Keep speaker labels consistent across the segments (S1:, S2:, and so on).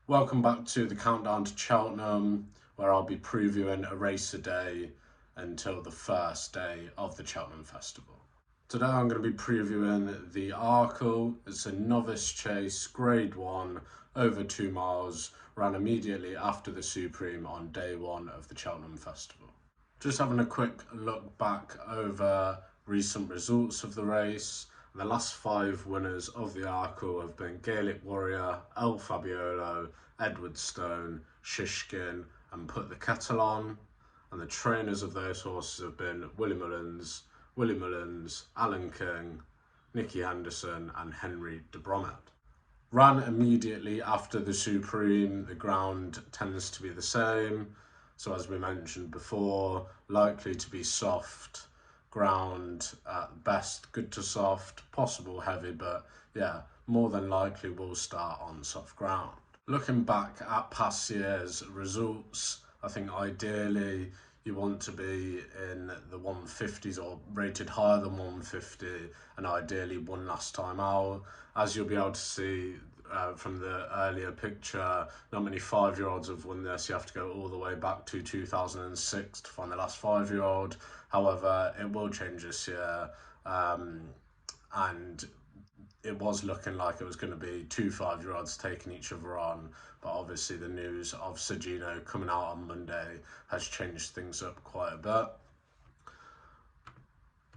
S1: Welcome back to the countdown to Cheltenham, where I'll be previewing a race a day until the first day of the Cheltenham Festival. Today I'm going to be previewing the Arkle. It's a novice chase, grade 1, over 2 miles, ran immediately after the Supreme on day 1 of the Cheltenham Festival. Just having a quick look back over recent results of the race. The last 5 winners of the Arkle have been Gaelic Warrior, El Fabiolo, Edward Stone, Shishkin and Put the Kettle On. And the trainers of those horses have been Willie Mullins, Alan King, Nicky Henderson and Henry de Bromhead. Ran immediately after the Supreme, the ground tends to be the same. So as we mentioned before, likely to be soft ground at best, good to soft, possible heavy, but yeah, more than likely will start on soft ground. Looking back at past years' results, I think ideally you want to be in the 150s or rated higher than 150 and ideally won last time out. As you'll be able to see from the earlier picture, not many 5-year-olds have won this. You have to go all the way back to 2006 to find the last 5-year-old. However, it will change this year, and it was looking like it was going to be 2 5-year-olds taking each other on, but obviously the news of Sergino coming out on Monday has changed things up quite a bit.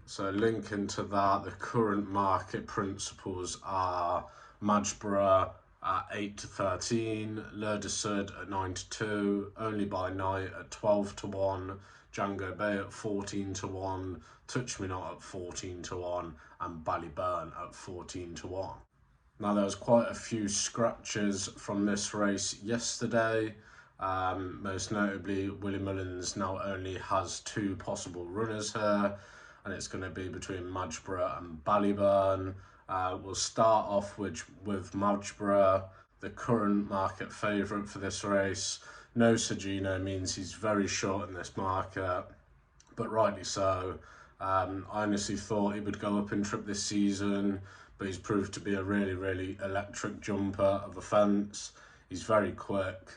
S1: So linking to that, the current market principles are Madgeborough at 8 to 13, Le de Sud at 9 to 2, Only by Night at 12 to 1, Django Bay at 14 to 1, Touch Me Not at 14 to 1, and Ballyburn at 14 to 1. Now there was quite a few scratches from this race yesterday. Most notably, Willie Mullins now only has 2 possible runners here, and it's going to be between Madgeborough and Ballyburn. We'll start off with Madgeborough, the current market favourite for this race. No Sergino means he's very short in this market, but rightly so. I honestly thought he would go up in trip this season, but he's proved to be a really electric jumper of a fence. He's very quick.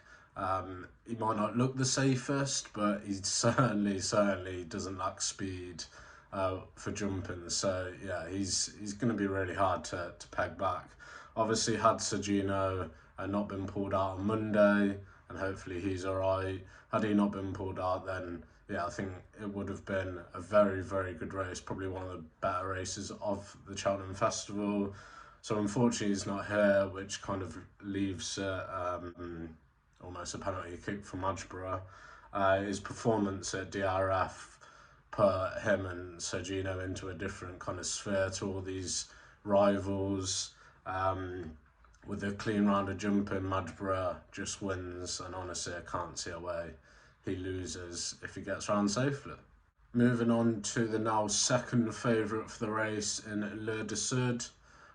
S1: He might not look the safest, but he certainly doesn't lack speed for jumping. So yeah, he's going to be really hard to peg back. Obviously, had Sergino not been pulled out on Monday, and hopefully he's all right. Had he not been pulled out, then yeah, I think it would have been a very good race, probably one of the better races of the Cheltenham Festival. So unfortunately he's not here, which kind of leaves almost a penalty kick for Madgeborough. His performance at DRF put him and Sergino into a different kind of sphere to all these rivals. With a clean round of jumping, Madgeborough just wins, and honestly I can't see a way he loses if he gets round safely. Moving on to the now second favourite for the race in Le de Sud.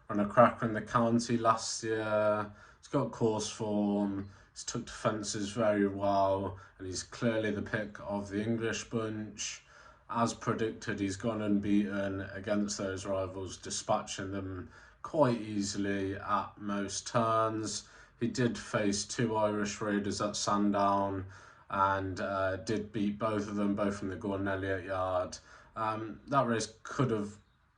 S1: Ran a cracker in the county last year. He's got course form, he's took to fences very well, and he's clearly the pick of the English bunch. As predicted, he's gone unbeaten against those rivals, dispatching them quite easily at most turns. He did face 2 Irish Raiders at Sandown and did beat both of them, both from the Gordon Elliott yard. That race could have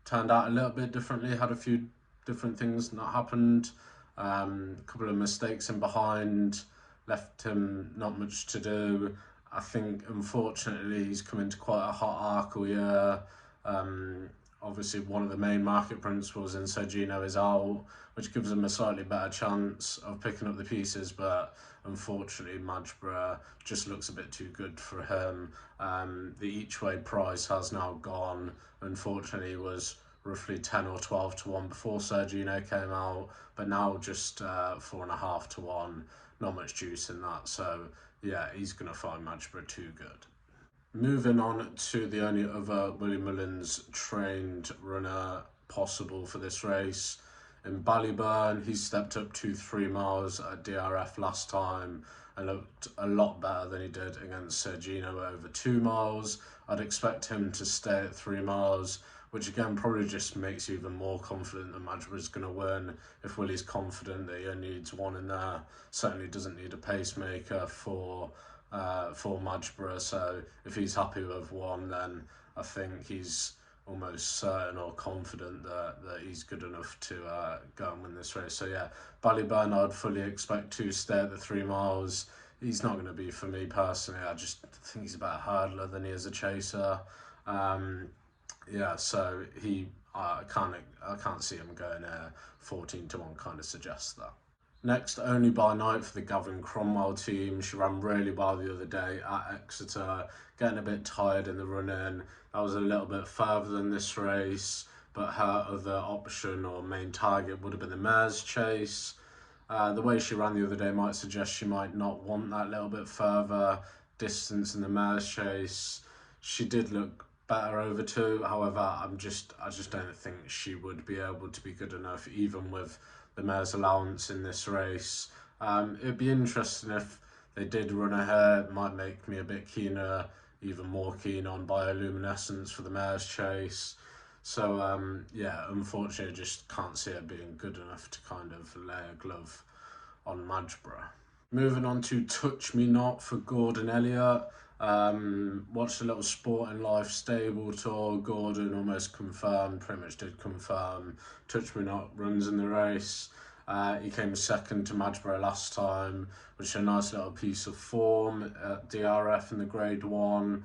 S1: turned out a little bit differently, had a few different things not happened. A couple of mistakes in behind left him not much to do. I think unfortunately he's come into quite a hot Arkle year. Obviously one of the main market principles in Sergino is out, which gives him a slightly better chance of picking up the pieces, but unfortunately Madgeborough just looks a bit too good for him. The each way price has now gone. Unfortunately it was roughly 10 or 12 to 1 before Sergino came out, but now just 4.5 to 1. Not much juice in that, so yeah, he's going to find Madgeborough too good. Moving on to the only other Willie Mullins trained runner possible for this race. In Ballyburn, he stepped up to 3 miles at DRF last time and looked a lot better than he did against Sergino over 2 miles. I'd expect him to stay at 3 miles, which again probably just makes you even more confident that Madgebra's going to win. If Willie's confident that he only needs one in there, certainly doesn't need a pacemaker for Madgebra. So if he's happy with one, then I think he's almost certain or confident that he's good enough to go and win this race. So yeah, Ballyburn I'd fully expect to stay at the 3 miles. He's not going to be for me personally. I just think he's a better hurdler than he is a chaser. Yeah, so I can't see him going 14-1. Kind of suggests that. Next, Only by Night for the Gavin Cromwell team. She ran really well the other day at Exeter, getting a bit tired in the run-in. That was a little bit further than this race, but her other option or main target would have been the Mares Chase. The way she ran the other day might suggest she might not want that little bit further distance in the Mares Chase. She did look better over 2, however, I just don't think she would be able to be good enough, even with the mare's allowance in this race. It'd be interesting if they did run ahead. It might make me a bit keener, even more keen on Bioluminescence for the mare's chase. So yeah, unfortunately I just can't see it being good enough to kind of lay a glove on Madgebra. Moving on to Touch Me Not for Gordon Elliott. Watched a little Sporting Life stable tour. Gordon almost confirmed, pretty much did confirm, Touch Me Not runs in the race. He came second to Madgebra last time, which is a nice little piece of form at DRF in the Grade 1.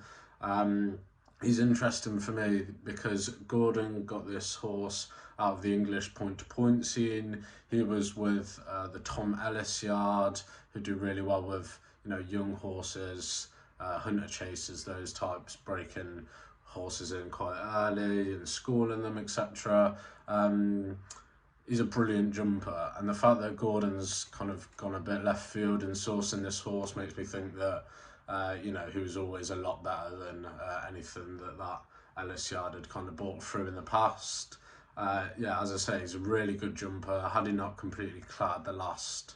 S1: He's interesting for me because Gordon got this horse out of the English point-to-point scene. He was with the Tom Ellis yard, who do really well with young horses, hunter chasers, those types, breaking horses in quite early and schooling them, etc. He's a brilliant jumper, and the fact that Gordon's kind of gone a bit left field in sourcing this horse makes me think that he was always a lot better than anything that Ellis Yard had kind of brought through in the past. Yeah, as I say, he's a really good jumper. Had he not completely clad the last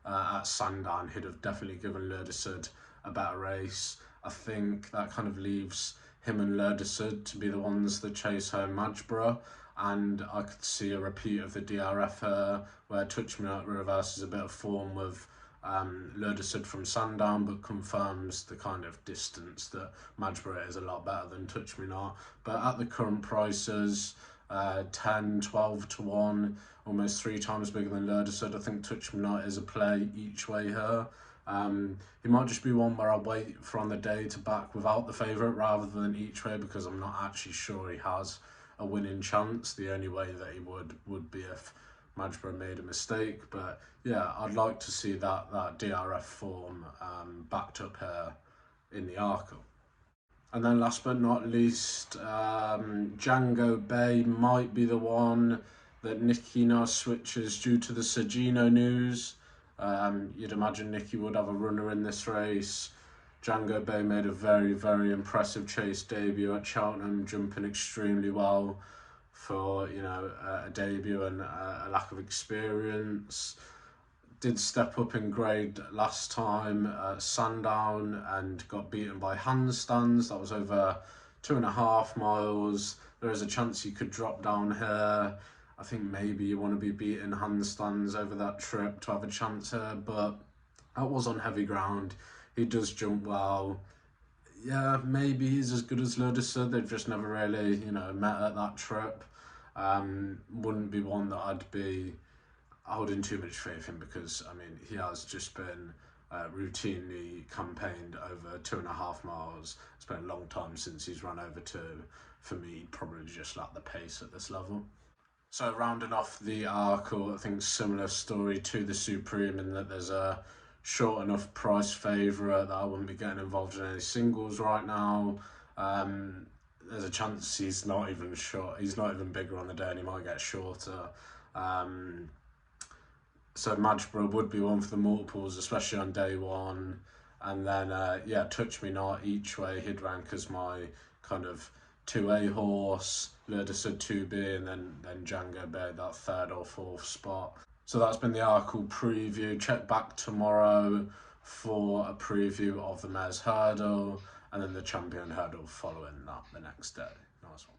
S1: at Sandown, he'd have definitely given Lerdisud a better race. I think that kind of leaves him and Lerdisud to be the ones that chase home Madgebra, and I could see a repeat of the DRF where Touch Me Not reverses a bit of form with Lerdisud from Sandown, but confirms the kind of distance that Madgebra is a lot better than Touch Me Not. But at the current prices, 10, 12-1, almost 3 times bigger than Lerdisud, I think Touch Me Not is a play each way here. He might just be one where I wait for on the day to back without the favourite rather than each way, because I'm not actually sure he has a winning chance. The only way that he would be if Madgebra made a mistake. But yeah, I'd like to see that DRF form backed up here in the Arkle. And then last but not least, Django Bay might be the one that Nicky now switches due to the Sergino news. You'd imagine Nicky would have a runner in this race. Django Bay made a very, very impressive chase debut at Cheltenham, jumping extremely well for a debut and a lack of experience. Did step up in grade last time at Sandown and got beaten by handstands. That was over 2.5 miles. There is a chance he could drop down here. I think maybe you want to be beating handstands over that trip to have a chance here, but that was on heavy ground. He does jump well. Yeah, maybe he's as good as Lerdisud. They've just never really, met at that trip. Wouldn't be one that I'd be holding too much faith in, because he has just been routinely campaigned over 2.5 miles. It's been a long time since he's run over 2. For me, he'd probably just lack the pace at this level. So rounding off the Arkle, I think similar story to the Supreme in that there's a short enough price favourite that I wouldn't be getting involved in any singles right now. There's a chance he's not even short. He's not even bigger on the day, and he might get shorter. So Madgebra would be one for the multiples, especially on day 1. And then yeah, Touch Me Not each way, he'd rank as my kind of 2A horse, Lerdisud 2B, and then Django Bay, that 3rd or 4th spot. So that's been the Arkle preview. Check back tomorrow for a preview of the Mares Hurdle, and then the Champion Hurdle following that the next day. Nice one.